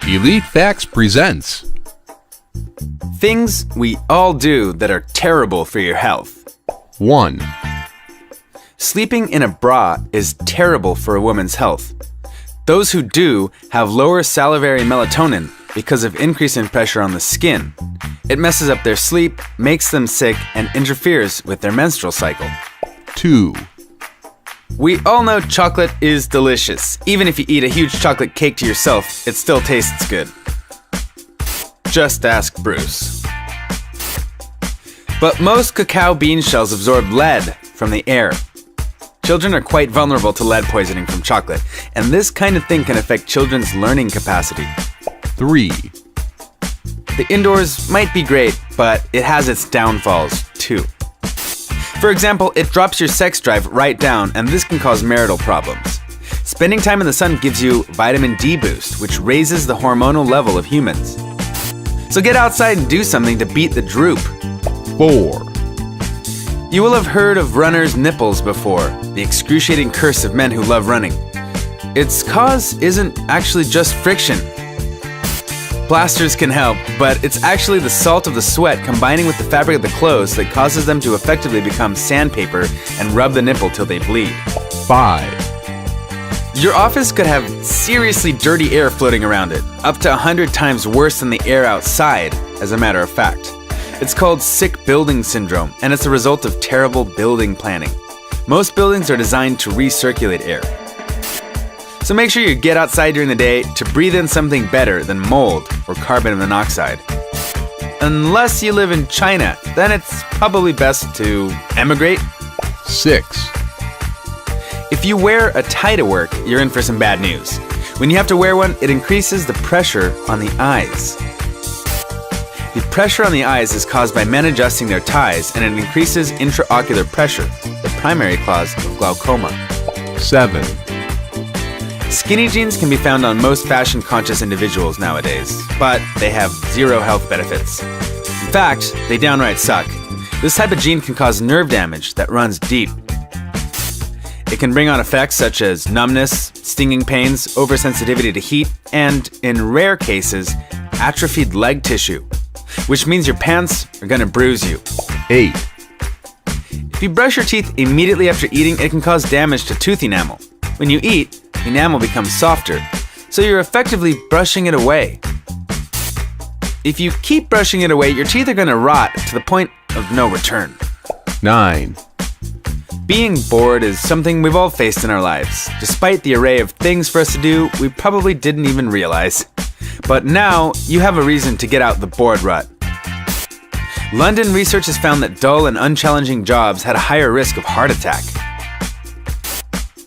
Elite Facts presents Things we all do that are terrible for your health. 1. Sleeping in a bra is terrible for a woman's health. Those who do have lower salivary melatonin because of increasing pressure on the skin. It messes up their sleep, makes them sick, and interferes with their menstrual cycle. 2. We all know chocolate is delicious. Even if you eat a huge chocolate cake to yourself, it still tastes good. Just ask Bruce. But most cacao bean shells absorb lead from the air. Children are quite vulnerable to lead poisoning from chocolate, and this kind of thing can affect children's learning capacity. 3. The indoors might be great, but it has its downfalls too. For example, it drops your sex drive right down, and this can cause marital problems. Spending time in the sun gives you vitamin D boost, which raises the hormonal level of humans. So get outside and do something to beat the droop. 4. You will have heard of runners' nipples before, the excruciating curse of men who love running. Its cause isn't actually just friction. Plasters can help, but it's actually the salt of the sweat combining with the fabric of the clothes that causes them to effectively become sandpaper and rub the nipple till they bleed. 5. Your office could have seriously dirty air floating around it, up to 100 times worse than the air outside, as a matter of fact. It's called sick building syndrome, and it's a result of terrible building planning. Most buildings are designed to recirculate air. So make sure you get outside during the day to breathe in something better than mold or carbon monoxide. Unless you live in China, then it's probably best to emigrate. 6. If you wear a tie to work, you're in for some bad news. When you have to wear one, it increases the pressure on the eyes. The pressure on the eyes is caused by men adjusting their ties, and it increases intraocular pressure, the primary cause of glaucoma. 7. Skinny jeans can be found on most fashion-conscious individuals nowadays, but they have zero health benefits. In fact, they downright suck. This type of jean can cause nerve damage that runs deep. It can bring on effects such as numbness, stinging pains, oversensitivity to heat, and, in rare cases, atrophied leg tissue, which means your pants are gonna bruise you. 8. If you brush your teeth immediately after eating, it can cause damage to tooth enamel. When you eat, enamel becomes softer, so you're effectively brushing it away. If you keep brushing it away, your teeth are going to rot to the point of no return. 9. Being bored is something we've all faced in our lives. Despite the array of things for us to do, we probably didn't even realize. But now, you have a reason to get out the bored rut. London research has found that dull and unchallenging jobs had a higher risk of heart attack.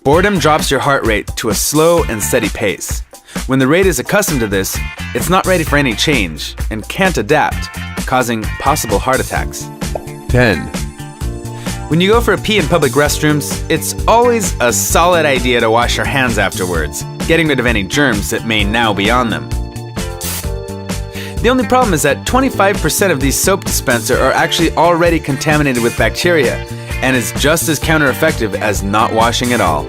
Boredom drops your heart rate to a slow and steady pace. When the rate is accustomed to this, it's not ready for any change and can't adapt, causing possible heart attacks. 10. When you go for a pee in public restrooms, it's always a solid idea to wash your hands afterwards, getting rid of any germs that may now be on them. The only problem is that 25% of these soap dispenser are actually already contaminated with bacteria, and is just as counter-effective as not washing at all.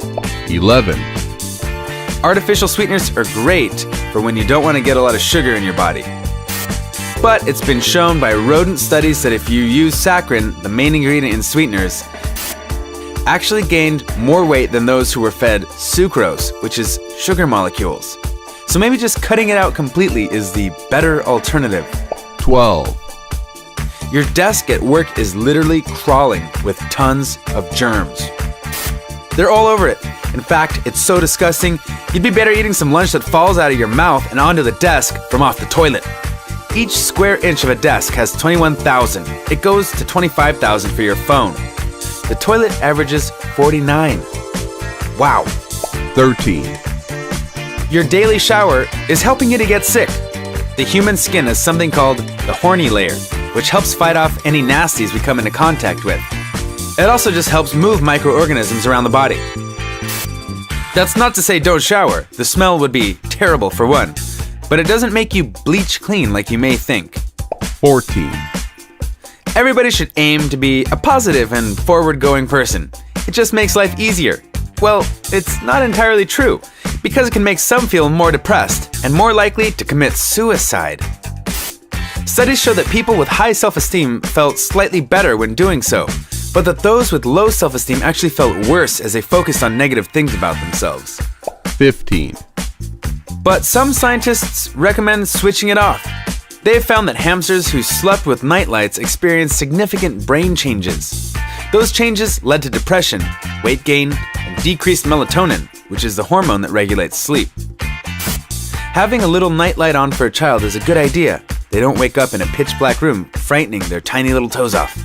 11. Artificial sweeteners are great for when you don't want to get a lot of sugar in your body. But it's been shown by rodent studies that if you use saccharin, the main ingredient in sweeteners, actually gained more weight than those who were fed sucrose, which is sugar molecules. So maybe just cutting it out completely is the better alternative. 12. Your desk at work is literally crawling with tons of germs. They're all over it. In fact, it's so disgusting, you'd be better eating some lunch that falls out of your mouth and onto the desk from off the toilet. Each square inch of a desk has 21,000. It goes to 25,000 for your phone. The toilet averages 49. Wow. 13. Your daily shower is helping you to get sick. The human skin has something called the horny layer, which helps fight off any nasties we come into contact with. It also just helps move microorganisms around the body. That's not to say don't shower. The smell would be terrible for one, but it doesn't make you bleach clean like you may think. 14. Everybody should aim to be a positive and forward-going person. It just makes life easier. Well, it's not entirely true, because it can make some feel more depressed and more likely to commit suicide. Studies show that people with high self-esteem felt slightly better when doing so, but that those with low self-esteem actually felt worse as they focused on negative things about themselves. 15. But some scientists recommend switching it off. They have found that hamsters who slept with nightlights experienced significant brain changes. Those changes led to depression, weight gain, and decreased melatonin, which is the hormone that regulates sleep. Having a little nightlight on for a child is a good idea. They don't wake up in a pitch-black room, frightening their tiny little toes off.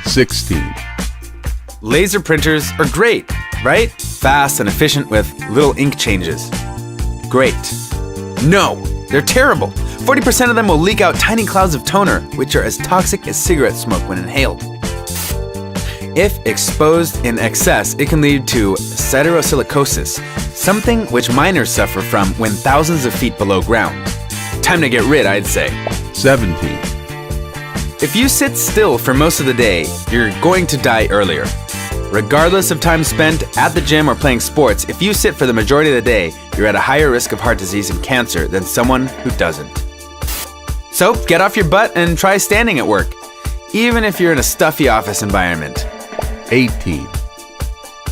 16. Laser printers are great, right? Fast and efficient with little ink changes. Great. No, they're terrible. 40% of them will leak out tiny clouds of toner, which are as toxic as cigarette smoke when inhaled. If exposed in excess, it can lead to siderosilicosis, something which miners suffer from when thousands of feet below ground. Time to get rid, I'd say. 17. If you sit still for most of the day, you're going to die earlier. Regardless of time spent at the gym or playing sports, if you sit for the majority of the day, you're at a higher risk of heart disease and cancer than someone who doesn't. So get off your butt and try standing at work, even if you're in a stuffy office environment. 18.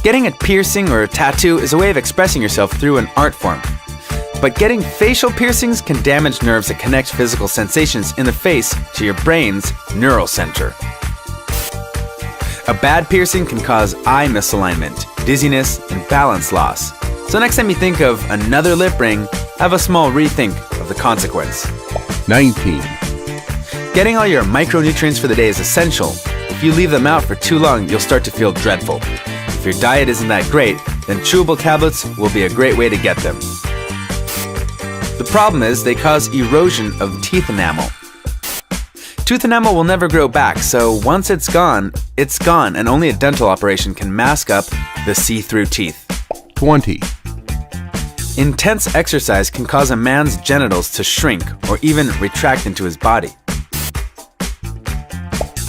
Getting a piercing or a tattoo is a way of expressing yourself through an art form. But getting facial piercings can damage nerves that connect physical sensations in the face to your brain's neural center. A bad piercing can cause eye misalignment, dizziness, and balance loss. So next time you think of another lip ring, have a small rethink of the consequence. 19. Getting all your micronutrients for the day is essential. If you leave them out for too long, you'll start to feel dreadful. If your diet isn't that great, then chewable tablets will be a great way to get them. The problem is they cause erosion of teeth enamel. Tooth enamel will never grow back, so once it's gone, and only a dental operation can mask up the see-through teeth. 20. Intense exercise can cause a man's genitals to shrink or even retract into his body.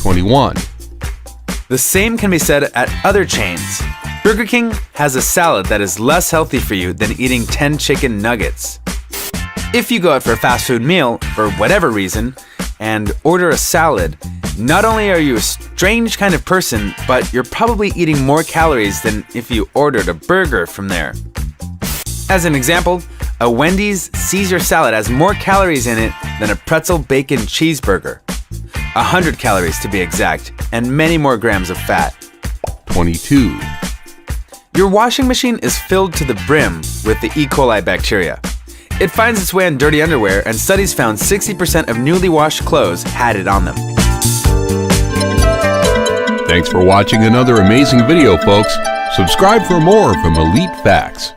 21. The same can be said at other chains. Burger King has a salad that is less healthy for you than eating 10 chicken nuggets. If you go out for a fast food meal, for whatever reason, and order a salad, not only are you a strange kind of person, but you're probably eating more calories than if you ordered a burger from there. As an example, a Wendy's Caesar salad has more calories in it than a pretzel bacon cheeseburger. 100 calories to be exact, and many more grams of fat. 22. Your washing machine is filled to the brim with the E. coli bacteria. It finds its way in dirty underwear, and studies found 60% of newly washed clothes had it on them. Thanks for watching another amazing video, folks. Subscribe for more from Elite Facts.